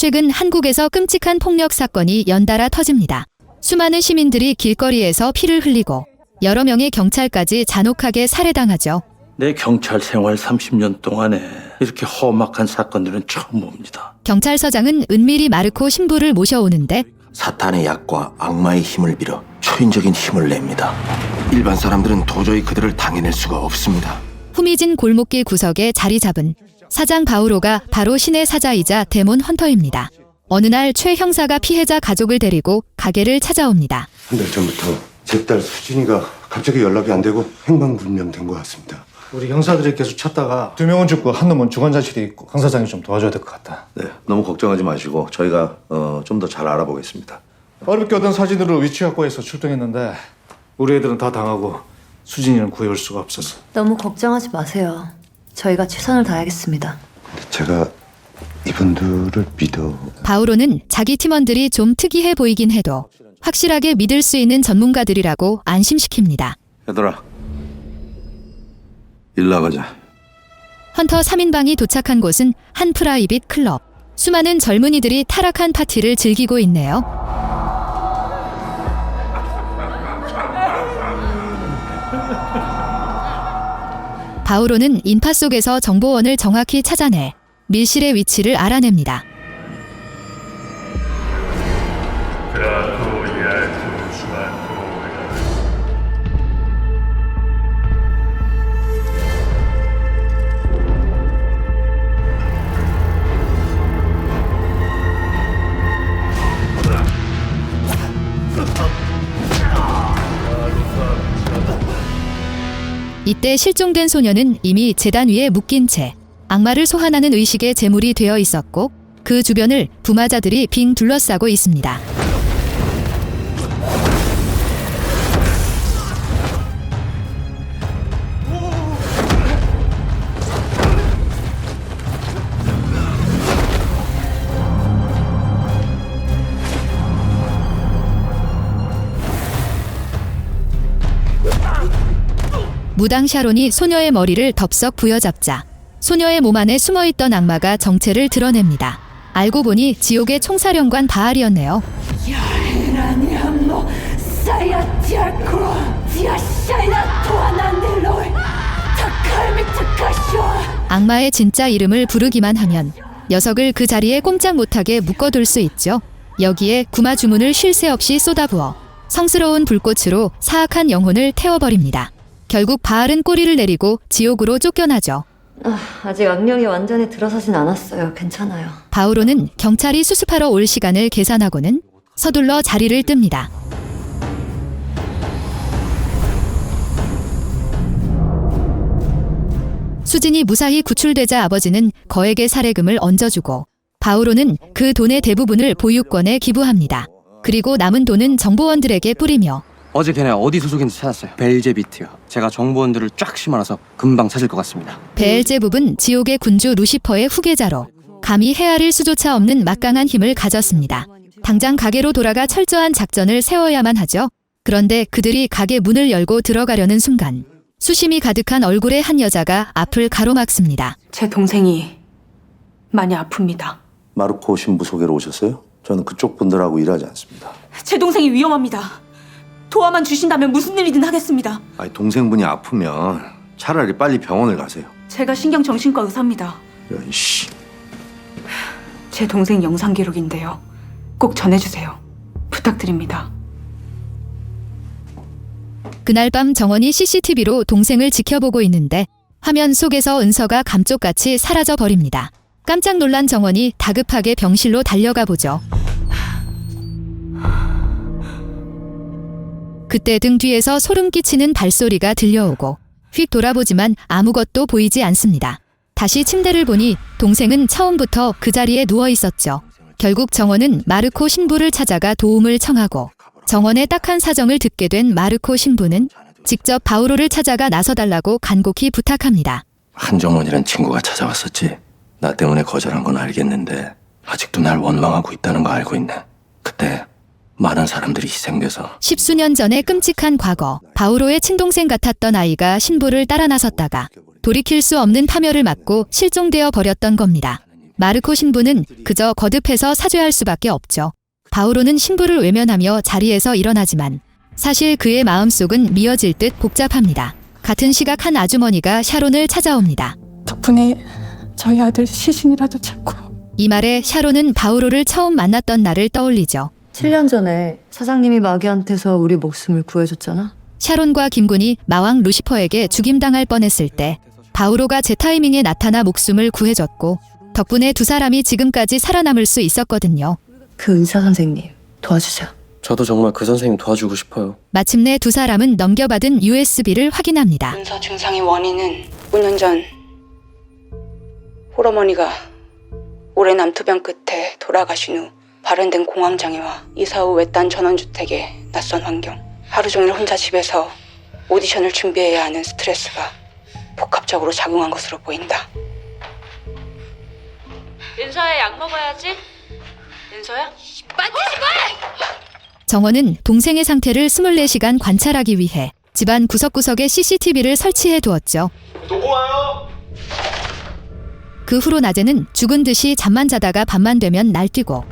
최근 한국에서 끔찍한 폭력 사건이 연달아 터집니다. 수많은 시민들이 길거리에서 피를 흘리고 여러 명의 경찰까지 잔혹하게 살해당하죠. 내 경찰 생활 30년 동안에 이렇게 험악한 사건들은 처음 봅니다. 경찰서장은 은밀히 마르코 신부를 모셔오는데 사탄의 약과 악마의 힘을 빌어 초인적인 힘을 냅니다. 일반 사람들은 도저히 그들을 당해낼 수가 없습니다. 후미진 골목길 구석에 자리 잡은 사장 바우로가 바로 신의 사자이자 데몬 헌터입니다. 어느 날 최 형사가 피해자 가족을 데리고 가게를 찾아옵니다. 한 달 전부터 제 딸 수진이가 갑자기 연락이 안 되고 행방불명된 것 같습니다. 우리 형사들이 계속 찾다가 2명은 죽고 한 놈은 중환자실에 있고 강 사장이 좀 도와줘야 될 것 같다. 네, 너무 걱정하지 마시고 저희가 좀 더 잘 알아보겠습니다. 어렵게 얻은 사진으로 위치 확보해서 출동했는데 우리 애들은 다 당하고 수진이는 구해올 수가 없어서. 너무 걱정하지 마세요. 저희가 최선을 다하겠습니다. 제가 이분들을 믿어. 바우로는 자기 팀원들이 좀 특이해 보이긴 해도 확실하게 믿을 수 있는 전문가들이라고 안심시킵니다. 얘들아, 일 나가자. 헌터 3인방이 도착한 곳은 한 프라이빗 클럽. 수많은 젊은이들이 타락한 파티를 즐기고 있네요. 바우로는 인파 속에서 정보원을 정확히 찾아내 밀실의 위치를 알아냅니다. 이때 실종된 소녀는 이미 재단 위에 묶인 채 악마를 소환하는 의식의 제물이 되어 있었고 그 주변을 부마자들이 빙 둘러싸고 있습니다. 무당 샤론이 소녀의 머리를 덥석 부여잡자 소녀의 몸 안에 숨어있던 악마가 정체를 드러냅니다. 알고 보니 지옥의 총사령관 바알이었네요. 악마의 진짜 이름을 부르기만 하면 녀석을 그 자리에 꼼짝 못하게 묶어둘 수 있죠. 여기에 구마 주문을 쉴 새 없이 쏟아부어 성스러운 불꽃으로 사악한 영혼을 태워버립니다. 결국 바알은 꼬리를 내리고 지옥으로 쫓겨나죠. 아직 악령이 완전히 들어서진 않았어요. 괜찮아요. 바우로는 경찰이 수습하러 올 시간을 계산하고는 서둘러 자리를 뜹니다. 수진이 무사히 구출되자 아버지는 거액의 사례금을 얹어주고 바우로는 그 돈의 대부분을 보육권에 기부합니다. 그리고 남은 돈은 정보원들에게 뿌리며 어제 걔네 어디 소속인지 찾았어요. 벨제비트요. 제가 정보원들을 쫙 심어놔서 금방 찾을 것 같습니다. 베엘제붑은 지옥의 군주 루시퍼의 후계자로 감히 헤아릴 수조차 없는 막강한 힘을 가졌습니다. 당장 가게로 돌아가 철저한 작전을 세워야만 하죠. 그런데 그들이 가게 문을 열고 들어가려는 순간 수심이 가득한 얼굴의 한 여자가 앞을 가로막습니다. 제 동생이 많이 아픕니다. 마르코 신부 소개로 오셨어요? 저는 그쪽 분들하고 일하지 않습니다. 제 동생이 위험합니다. 도와만 주신다면 무슨 일이든 하겠습니다. 아니, 동생분이 아프면 차라리 빨리 병원을 가세요. 제가 신경정신과 의사입니다. 이런 씨. 제 동생 영상 기록인데요. 꼭 전해주세요. 부탁드립니다. 그날 밤 정원이 CCTV로 동생을 지켜보고 있는데 화면 속에서 은서가 감쪽같이 사라져 버립니다. 깜짝 놀란 정원이 다급하게 병실로 달려가 보죠. 그때 등 뒤에서 소름 끼치는 발소리가 들려오고 휙 돌아보지만 아무것도 보이지 않습니다. 다시 침대를 보니 동생은 처음부터 그 자리에 누워 있었죠. 결국 정원은 마르코 신부를 찾아가 도움을 청하고 정원의 딱한 사정을 듣게 된 마르코 신부는 직접 바우로를 찾아가 나서달라고 간곡히 부탁합니다. 한정원이란 친구가 찾아왔었지. 나 때문에 거절한 건 알겠는데 아직도 날 원망하고 있다는 거 알고 있네. 그때 많은 사람들이 희생돼서. 10수년 전의 끔찍한 과거, 바우로의 친동생 같았던 아이가 신부를 따라 나섰다가 돌이킬 수 없는 파멸을 맞고 실종되어 버렸던 겁니다. 마르코 신부는 그저 거듭해서 사죄할 수밖에 없죠. 바오로는 신부를 외면하며 자리에서 일어나지만 사실 그의 마음속은 미어질 듯 복잡합니다. 같은 시각 한 아주머니가 샤론을 찾아옵니다. 덕분에 저희 아들 시신이라도 찾고. 이 말에 샤론은 바오로를 처음 만났던 날을 떠올리죠. 7년 전에 사장님이 마귀한테서 우리 목숨을 구해줬잖아. 샤론과 김군이 마왕 루시퍼에게 죽임당할 뻔했을 때 바오로가 제 타이밍에 나타나 목숨을 구해줬고 덕분에 두 사람이 지금까지 살아남을 수 있었거든요. 그 은사 선생님 도와주자. 저도 정말 그 선생님 도와주고 싶어요. 마침내 두 사람은 넘겨받은 USB를 확인합니다. 은서 증상의 원인은 5년 전 홀어머니가 오랜 암투병 끝에 돌아가신 후 발현된 공황장애와 이사 후 외딴 전원주택의 낯선 환경, 하루 종일 혼자 집에서 오디션을 준비해야 하는 스트레스가 복합적으로 작용한 것으로 보인다. 은서야, 약 먹어야지. 은서야? 빠지지 마! 정원은 동생의 상태를 24시간 관찰하기 위해 집안 구석구석에 CCTV를 설치해 두었죠. 그 후로 낮에는 죽은 듯이 잠만 자다가 밤만 되면 날뛰고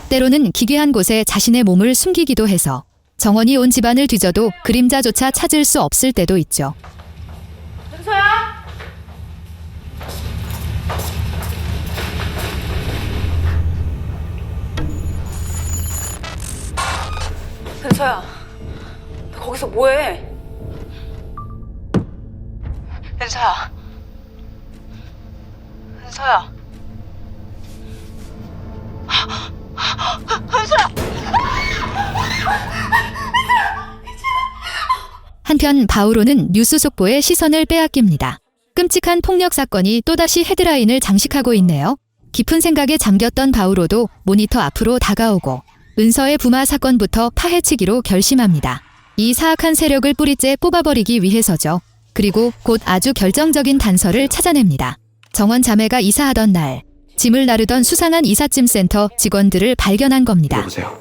때로는 기괴한 곳에 자신의 몸을 숨기기도 해서 정원이 온 집안을 뒤져도 그림자조차 찾을 수 없을 때도 있죠. 은서야! 은서야, 너 거기서 뭐해? 은서야. 은서야. 한편 바오로는 뉴스 속보에 시선을 빼앗깁니다. 끔찍한 폭력 사건이 또다시 헤드라인을 장식하고 있네요. 깊은 생각에 잠겼던 바오로도 모니터 앞으로 다가오고 은서의 부마 사건부터 파헤치기로 결심합니다. 이 사악한 세력을 뿌리째 뽑아버리기 위해서죠. 그리고 곧 아주 결정적인 단서를 찾아냅니다. 정원 자매가 이사하던 날 짐을 나르던 수상한 이삿짐 센터 직원들을 발견한 겁니다. 여보세요.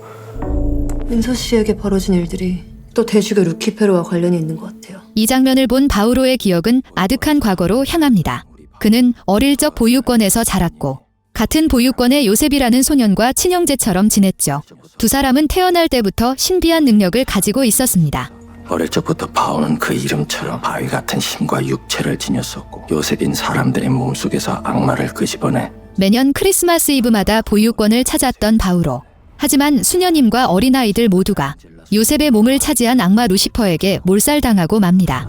은서 씨에게 벌어진 일들이 또 대주교 루키페로와 관련이 있는 것 같아요. 이 장면을 본 바오로의 기억은 아득한 과거로 향합니다. 그는 어릴 적 보육원에서 자랐고 같은 보육원의 요셉이라는 소년과 친형제처럼 지냈죠. 두 사람은 태어날 때부터 신비한 능력을 가지고 있었습니다. 어릴 적부터 바오는 그 이름처럼 바위 같은 힘과 육체를 지녔었고 요셉인 사람들의 몸속에서 악마를 끄집어내 매년 크리스마스 이브마다 보육원을 찾았던 바오로. 하지만 수녀님과 어린아이들 모두가 요셉의 몸을 차지한 악마 루시퍼에게 몰살당하고 맙니다.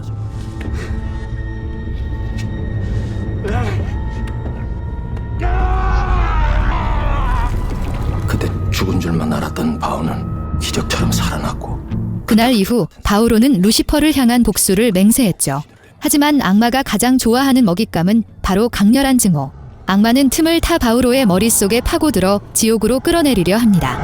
그때 죽은 줄만 알았던 바오는 기적처럼 살아났고 그날 이후 바오로는 루시퍼를 향한 복수를 맹세했죠. 하지만 악마가 가장 좋아하는 먹잇감은 바로 강렬한 증오. 악마는 틈을 타 바오로의 머릿속에 파고들어 지옥으로 끌어내리려 합니다.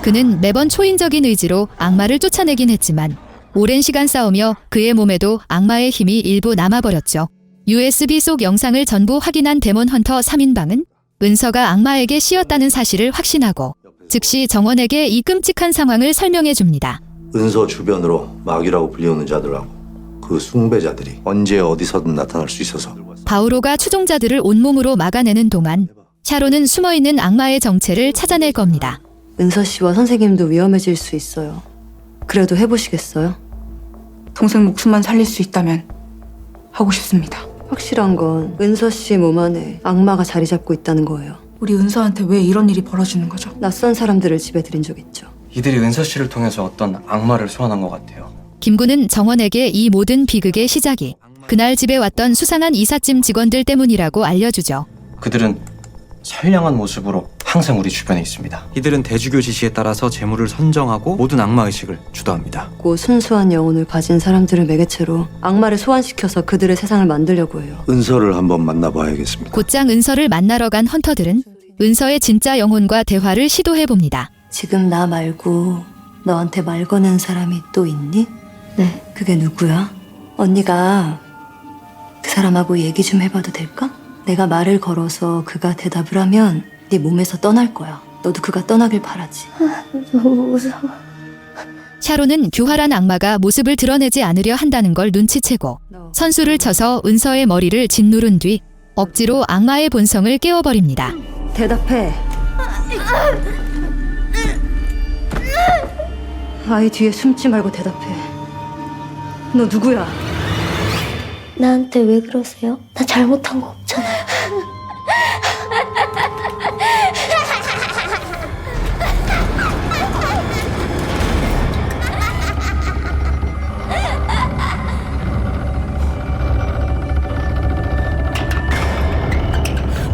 그는 매번 초인적인 의지로 악마를 쫓아내긴 했지만 오랜 시간 싸우며 그의 몸에도 악마의 힘이 일부 남아버렸죠. USB 속 영상을 전부 확인한 데몬 헌터 3인방은 은서가 악마에게 씌었다는 사실을 확신하고 즉시 정원에게 이 끔찍한 상황을 설명해 줍니다. 은서 주변으로 마귀라고 불리우는 자들하고 그 숭배자들이 언제 어디서든 나타날 수 있어서 바오로가 추종자들을 온몸으로 막아내는 동안 샤론은 숨어있는 악마의 정체를 찾아낼 겁니다. 은서 씨와 선생님도 위험해질 수 있어요. 그래도 해보시겠어요? 동생 목숨만 살릴 수 있다면 하고 싶습니다. 확실한 건 은서 씨 몸 안에 악마가 자리 잡고 있다는 거예요. 우리 은서한테 왜 이런 일이 벌어지는 거죠? 낯선 사람들을 집에 들인 적 있죠. 이들이 은서 씨를 통해서 어떤 악마를 소환한 것 같아요. 김군은 정원에게 이 모든 비극의 시작이 그날 집에 왔던 수상한 이삿짐 직원들 때문이라고 알려주죠. 그들은 선량한 모습으로 항상 우리 주변에 있습니다. 이들은 대주교 지시에 따라서 재물을 선정하고 모든 악마 의식을 주도합니다. 고 순수한 영혼을 가진 사람들을 매개체로 악마를 소환시켜서 그들의 세상을 만들려고 해요. 은서를 한번 만나봐야겠습니다. 곧장 은서를 만나러 간 헌터들은 은서의 진짜 영혼과 대화를 시도해 봅니다. 지금 나 말고 너한테 말 거는 사람이 또 있니? 네. 그게 누구야? 언니가 그 사람하고 얘기 좀 해봐도 될까? 내가 말을 걸어서 그가 대답을 하면 네 몸에서 떠날 거야. 너도 그가 떠나길 바라지. 너무 무서워. 샤론은 교활한 악마가 모습을 드러내지 않으려 한다는 걸 눈치채고 선수를 쳐서 은서의 머리를 짓누른 뒤 억지로 악마의 본성을 깨워버립니다. 대답해. 아이 뒤에 숨지 말고 대답해. 너 누구야? 나한테 왜 그러세요? 나 잘못한 거 없잖아요.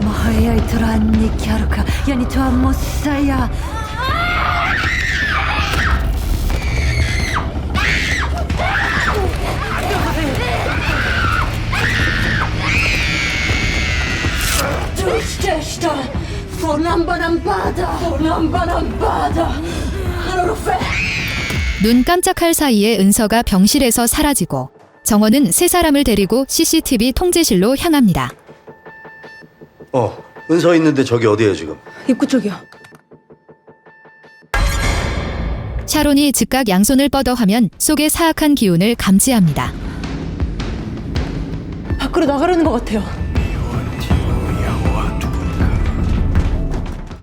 Mahayay turanni kyaruka yani tuan mosaya. 눈 깜짝할 사이에 은서가 병실에서 사라지고 정원은 세 사람을 데리고 CCTV 통제실로 향합니다. 은서 있는데 저기 어디에요 지금? 입구 쪽이야. 샤론이 즉각 양손을 뻗어하면 속의 사악한 기운을 감지합니다. 밖으로 나가려는 것 같아요.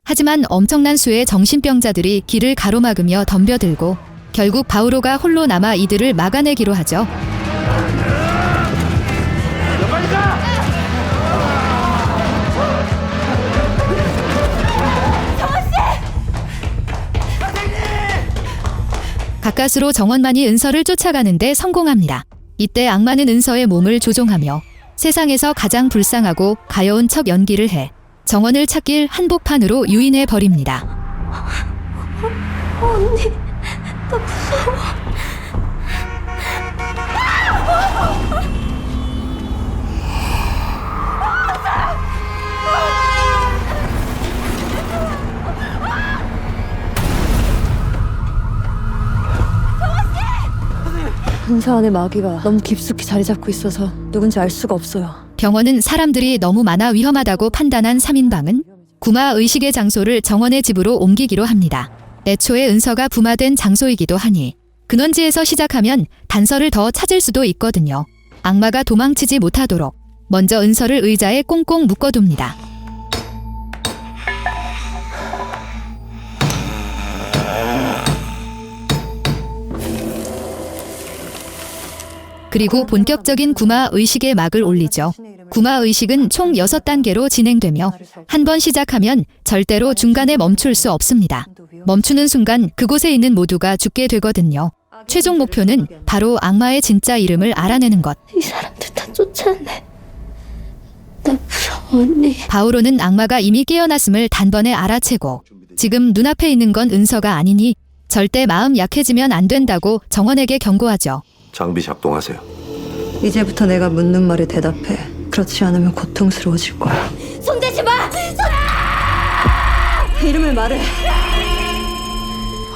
하지만 엄청난 수의 정신병자들이 길을 가로막으며 덤벼들고 결국 바우로가 홀로 남아 이들을 막아내기로 하죠. 가까스로 정원만이 은서를 쫓아가는데 성공합니다. 이때 악마는 은서의 몸을 조종하며 세상에서 가장 불쌍하고 가여운 척 연기를 해 정원을 찾길 한복판으로 유인해 버립니다. 언니, 나 무서워. 은사 안에 마귀가 너무 깊숙이 자리 잡고 있어서 누군지 알 수가 없어요. 병원은 사람들이 너무 많아 위험하다고 판단한 3인방은 구마 의식의 장소를 정원의 집으로 옮기기로 합니다. 애초에 은서가 부마된 장소이기도 하니 근원지에서 시작하면 단서를 더 찾을 수도 있거든요. 악마가 도망치지 못하도록 먼저 은서를 의자에 꽁꽁 묶어둡니다. 그리고 본격적인 구마 의식의 막을 올리죠. 구마 의식은 총 6단계로 진행되며 한 번 시작하면 절대로 중간에 멈출 수 없습니다. 멈추는 순간 그곳에 있는 모두가 죽게 되거든요. 최종 목표는 바로 악마의 진짜 이름을 알아내는 것. 이 사람들 다 쫓아내. 나 무서워, 언니. 바오로는 악마가 이미 깨어났음을 단번에 알아채고 지금 눈앞에 있는 건 은서가 아니니 절대 마음 약해지면 안 된다고 정원에게 경고하죠. 장비 작동하세요. 이제부터 내가 묻는 말에 대답해. 그렇지 않으면 고통스러워질 거야. 손대지 마! 이름을 말해.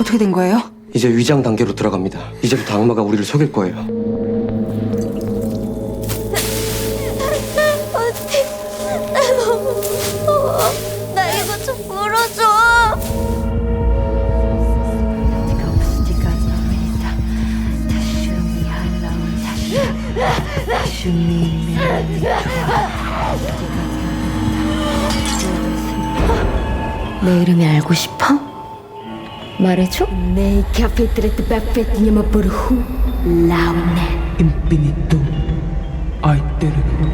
어떻게 된 거예요? 이제 위장 단계로 들어갑니다. 이제부터 악마가 우리를 속일 거예요. 언니, 나 너무 무서워. 나 이거 좀 풀어줘. 내 이름이 알고 싶어? 말해줘? 내 카페트레트 바페트 냐마포르후 라운네. Infinito Aeterno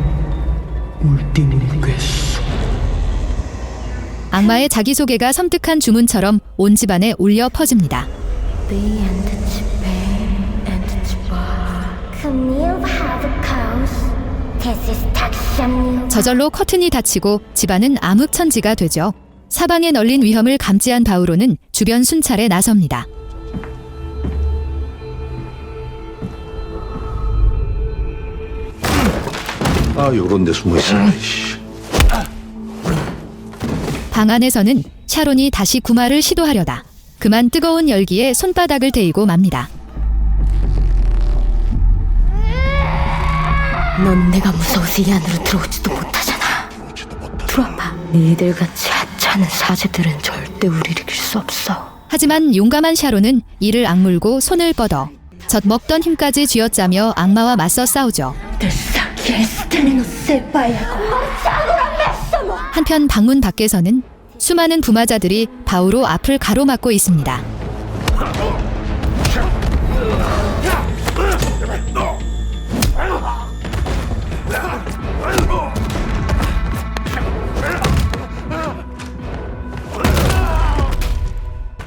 Ultimum Queso. 악마의 자기소개가 섬뜩한 주문처럼 온 집안에 울려 퍼집니다. 저절로 커튼이 닫히고 집안은 암흑천지가 되죠. 사방에 널린 위험을 감지한 바우로는 주변 순찰에 나섭니다. 요런 데 숨어 있어. 방 안에서는 샤론이 다시 구마를 시도하려다 그만 뜨거운 열기에 손바닥을 데이고 맙니다. 넌 내가 무서워서 이 안으로 들어오지도 못하잖아. 들어와봐. 니들같이 하찮은 사제들은 절대 우리를 이길 수 없어. 하지만 용감한 샤론은 이를 악물고 손을 뻗어 젖먹던 힘까지 쥐어짜며 악마와 맞서 싸우죠. 한편 방문 밖에서는 수많은 부마자들이 바우로 앞을 가로막고 있습니다.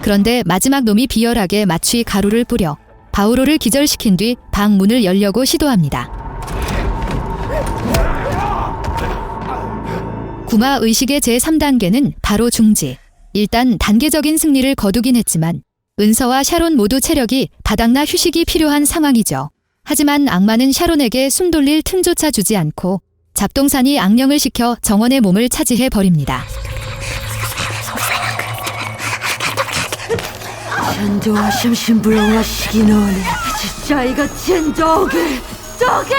그런데 마지막 놈이 비열하게 마취 가루를 뿌려 바우로를 기절시킨 뒤 방 문을 열려고 시도합니다. 구마 의식의 제3단계는 바로 중지. 일단 단계적인 승리를 거두긴 했지만 은서와 샤론 모두 체력이 바닥나 휴식이 필요한 상황이죠. 하지만 악마는 샤론에게 숨 돌릴 틈조차 주지 않고 잡동사니 악령을 시켜 정원의 몸을 차지해 버립니다. 전조와 심신부영과 시기너네 진짜 이거 진저게 저게.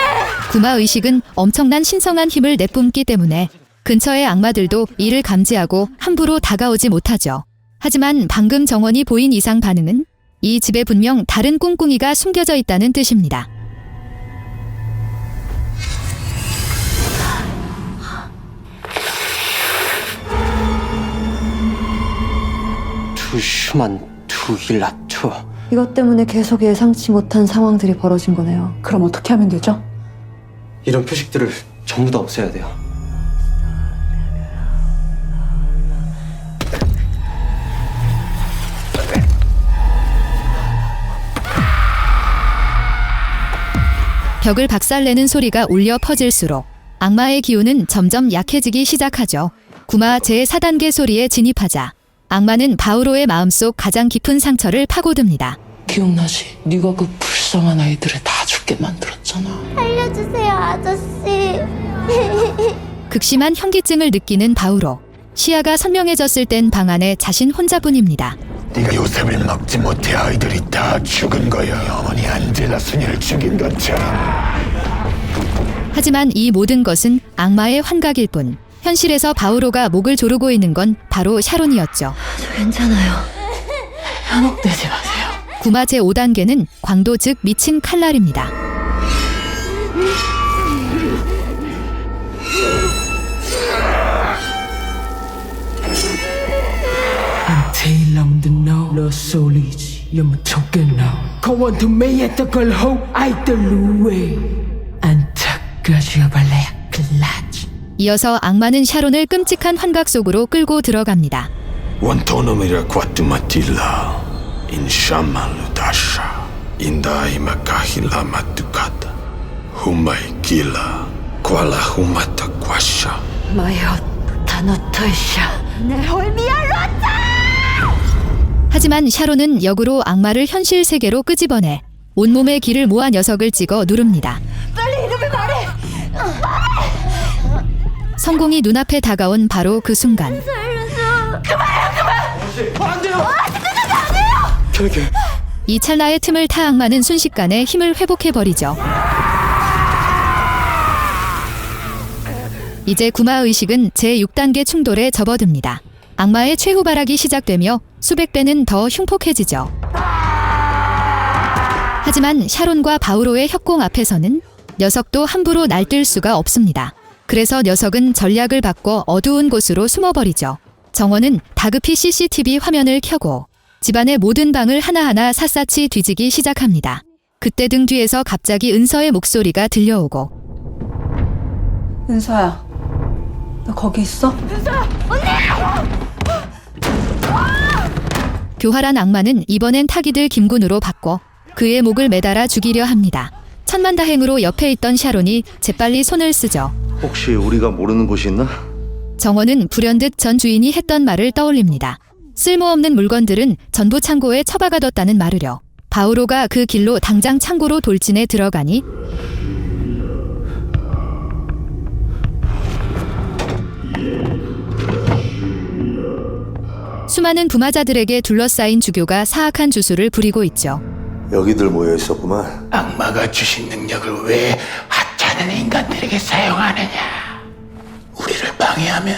구마 의식은 엄청난 신성한 힘을 내뿜기 때문에 근처의 악마들도 이를 감지하고 함부로 다가오지 못하죠. 하지만 방금 정원이 보인 이상 반응은 이 집에 분명 다른 꿍꿍이가 숨겨져 있다는 뜻입니다. 투슈만 투일라투. 이것 때문에 계속 예상치 못한 상황들이 벌어진 거네요. 그럼 어떻게 하면 되죠? 이런 표식들을 전부 다 없애야 돼요. 벽을 박살내는 소리가 울려 퍼질수록 악마의 기운은 점점 약해지기 시작하죠. 구마 제4단계 소리에 진입하자 악마는 바우로의 마음속 가장 깊은 상처를 파고듭니다. 기억나지? 네가 그 불쌍한 아이들을 다 죽게 만들었잖아. 살려주세요, 아저씨. 극심한 현기증을 느끼는 바우로. 시야가 선명해졌을 땐 방 안에 자신 혼자뿐입니다. 네가 요셉을 막지 못해 아이들이 다 죽은 거야. 어머니 안젤라 순이를 죽인 것처럼. 하지만 이 모든 것은 악마의 환각일 뿐. 현실에서 바우로가 목을 조르고 있는 건 바로 샤론이었죠. 저 괜찮아요. 현혹되지 마세요. 구마 제5단계는 광도 즉 미친 칼날입니다. 안테일람드 나우 러솔이지 염청게 나우 거원투메였던 걸호 아이들 왜 안타까지어 발레야 클라지. 이어서 악마는 샤론을 끔찍한 환각 속으로 끌고 들어갑니다. 원토노미라 과뚜마틸라 인샤말루다샤 인다이마 카힐라 마뚜카타 후마이 길라 꽈라 후마타 과샤 마이엇 다노토이샤 내 홀미알로. 하지만 샤론은 역으로 악마를 현실 세계로 끄집어내 온몸에 기를 모아 녀석을 찍어 누릅니다. 빨리 이름을 말해. 성공이 눈앞에 다가온 바로 그 순간 이 찰나의 틈을 타 악마는 순식간에 힘을 회복해버리죠. 이제 구마 의식은 제6단계 충돌에 접어듭니다. 악마의 최후발악이 시작되며 수백 배는 더 흉폭해지죠. 하지만 샤론과 바우로의 협공 앞에서는 녀석도 함부로 날뛸 수가 없습니다. 그래서 녀석은 전략을 바꿔 어두운 곳으로 숨어버리죠. 정원은 다급히 CCTV 화면을 켜고 집안의 모든 방을 하나하나 샅샅이 뒤지기 시작합니다. 그때 등 뒤에서 갑자기 은서의 목소리가 들려오고. 은서야, 너 거기 있어? 교활한 악마는 이번엔 타기들 김군으로 바꿔 그의 목을 매달아 죽이려 합니다. 천만다행으로 옆에 있던 샤론이 재빨리 손을 쓰죠. 혹시 우리가 모르는 곳이 있나? 정원은 불현듯 전 주인이 했던 말을 떠올립니다. 쓸모없는 물건들은 전부 창고에 처박아뒀다는 말으려. 바오로가 그 길로 당장 창고로 돌진해 들어가니 수많은 부마자들에게 둘러싸인 주교가 사악한 주술을 부리고 있죠. 여기들 모여 있었구만. 악마가 주신 능력을 왜 하찮은 인간들에게 사용하느냐? 우리를 방해하면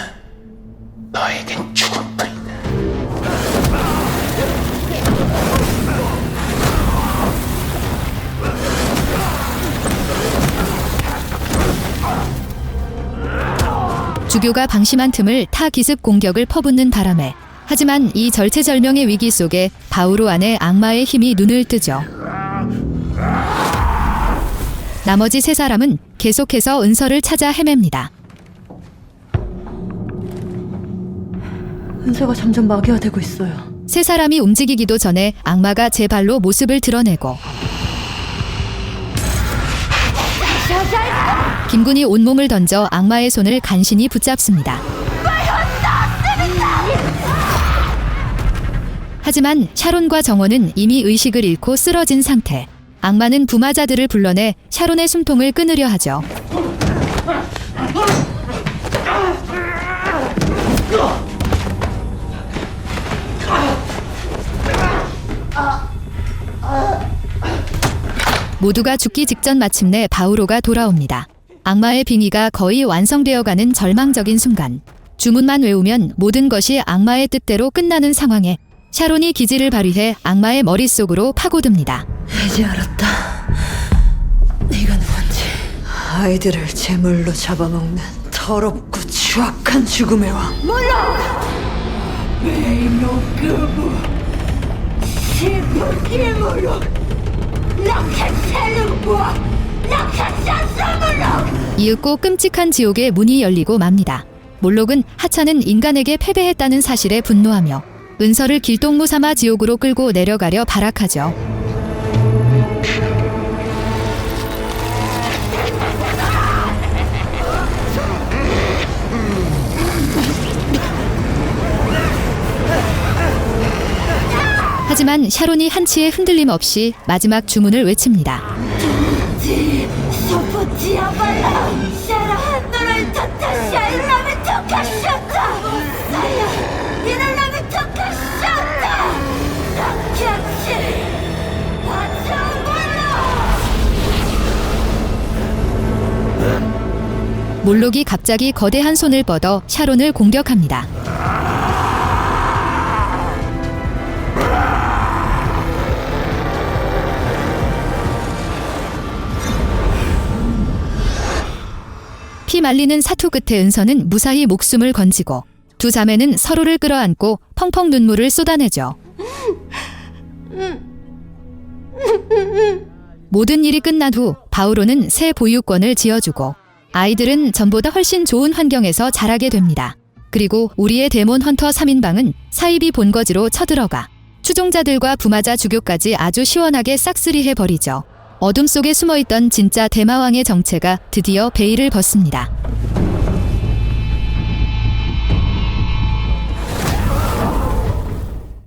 너에겐 죽음뿐이다. 주교가 방심한 틈을 타 기습 공격을 퍼붓는 바람에 하지만 이 절체절명의 위기 속에 바오로 안에 악마의 힘이 눈을 뜨죠. 나머지 세 사람은 계속해서 은서를 찾아 헤맵니다. 은서가 점점 마귀화되고 있어요. 세 사람이 움직이기도 전에 악마가 제 발로 모습을 드러내고 김군이 온몸을 던져 악마의 손을 간신히 붙잡습니다. 하지만 샤론과 정원은 이미 의식을 잃고 쓰러진 상태. 악마는 부마자들을 불러내 샤론의 숨통을 끊으려 하죠. 모두가 죽기 직전 마침내 바오로가 돌아옵니다. 악마의 빙의가 거의 완성되어가는 절망적인 순간, 주문만 외우면 모든 것이 악마의 뜻대로 끝나는 상황에 샤론이 기지를 발휘해 악마의 머릿속으로 파고듭니다. 이제 알았다. 네가 누군지. 아이들을 제물로 잡아먹는 더럽고 추악한 죽음의 왕. 이윽고 끔찍한 지옥의 문이 열리고 맙니다. 몰록은 하찮은 인간에게 패배했다는 사실에 분노하며 은서를 길동무 삼아 지옥으로 끌고 내려가려 발악하죠. 하지만 샤론이 한치의 흔들림 없이 마지막 주문을 외칩니다. 몰록이 갑자기 거대한 손을 뻗어 샤론을 공격합니다. 피 말리는 사투 끝에 은서는 무사히 목숨을 건지고 두 자매는 서로를 끌어안고 펑펑 눈물을 쏟아내죠. 모든 일이 끝난 후 바오로는 새 보유권을 지어주고 아이들은 전보다 훨씬 좋은 환경에서 자라게 됩니다. 그리고 우리의 데몬 헌터 3인방은 사이비 본거지로 쳐들어가 추종자들과 부마자 주교까지 아주 시원하게 싹쓸이해버리죠. 어둠 속에 숨어있던 진짜 대마왕의 정체가 드디어 베일을 벗습니다.